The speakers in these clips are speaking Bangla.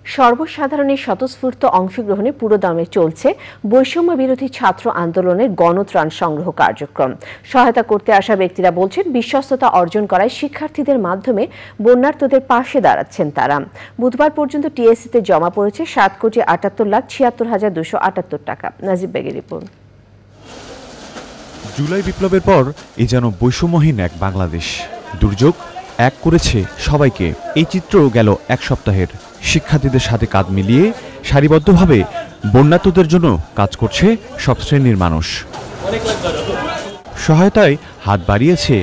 সর্বসাধারণের স্বতঃস্ফূর্ত অংশগ্রহণে পুরোদমে চলছে বৈষম্য বিরোধী ছাত্র আন্দোলনের গণত্রাণ সংগ্রহ কার্যক্রম। সহায়তা করতে আসা ব্যক্তিরা বলছেন, বিশ্বস্ততা অর্জন করায় শিক্ষার্থীদের মাধ্যমে বন্যার্তদের পাশে দাঁড়াচ্ছেন তারা। বুধবার পর্যন্ত টিএসসিতে জমা পড়েছে 7,78,76,278 টাকা। নাজিব বেগের রিপোর্ট। জুলাই বিপ্লবের পর এ যেন বৈষম্যহীন এক বাংলাদেশ। দুর্যোগ এক করেছে সবাইকে। এই চিত্র গেল এক সপ্তাহের। শিক্ষার্থীদের সাথে কাঁধ মিলিয়ে সারিবদ্ধভাবে বন্যার্তদের জন্য কাজ করছে সব শ্রেণীর মানুষ। সহায়তায় হাত বাড়িয়েছে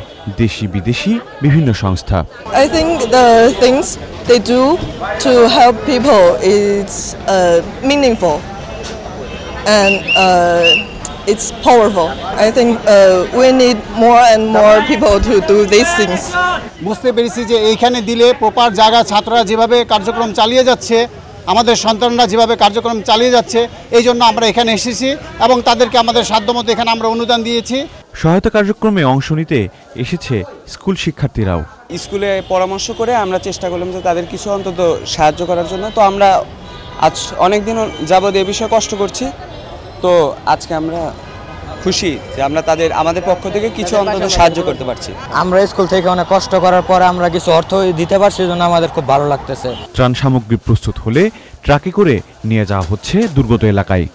দেশি বিদেশি বিভিন্ন সংস্থা। I think the things they do to help people is meaningful and it's powerful. I think we need more and more people to do these things. বুঝতে পেরেছি যে এইখানে দিলে প্রপার জায়গা ছাত্ররা যেভাবে কার্যক্রম চালিয়ে যাচ্ছে, আমাদের সন্তানরা যেভাবে কার্যক্রম চালিয়ে যাচ্ছে, এই জন্য আমরা এখানে এসেছি এবং তাদেরকে আমাদের সাধ্যমতো এখানে আমরা অনুদান দিয়েছি। সহায়তা কার্যক্রমে অংশ নিতে এসেছে স্কুল শিক্ষার্থীরাও। স্কুলে পরামর্শ করে আমরা চেষ্টা করলাম যে তাদের কিছু অন্তত সাহায্য করার জন্য। তো আমরা আজ অনেকদিন যাবত এ বিষয়ে কষ্ট করছি, তো আজকে আমরা খুশি যে আমরা আমাদের পক্ষ থেকে কিছু অন্তত সাহায্য করতে পারছি। আমরা স্কুল থেকে অনেক কষ্ট করার পর আমরা কিছু অর্থ দিতে পারছি, এই জন্য আমাদের খুব ভালো লাগতেছে। ত্রাণ সামগ্রী প্রস্তুত হলে ট্রাকে করে নিয়ে যাওয়া হচ্ছে দুর্গত এলাকায়।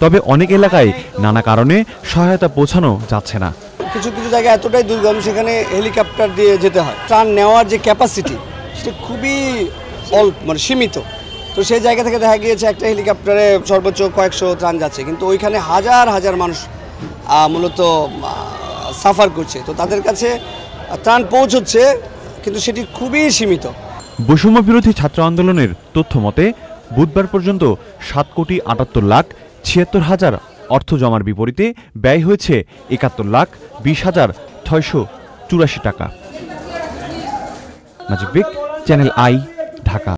তবে অনেক এলাকায় নানা কারণে সহায়তা পৌঁছানো যাচ্ছে না। কিছু কিছু জায়গায় এতটাই দুর্গম, সেখানে হেলিকপ্টার দিয়ে যেতে হয়। ত্রাণ নেওয়ার যে ক্যাপাসিটি সেটা খুবই সীমিত। তো সেই জায়গা থেকে দেখা গিয়েছে একটা হেলিকপ্টারে সর্বোচ্চ কয়েকশো ত্রাণ যাচ্ছে, কিন্তু ওইখানে হাজার হাজার মানুষ মূলত সাফার করছে। তো তাদের কাছে ত্রাণ পৌঁছচ্ছে, কিন্তু সেটি খুবই সীমিত। বৈষম্য বিরোধী ছাত্র আন্দোলনের তথ্য মতে বুধবার পর্যন্ত 7,78,76,000 অর্থ জমার বিপরীতে ব্যয় হয়েছে 71,20,684 টাকা। নাজিব বেগ, চ্যানেল আই, ঢাকা।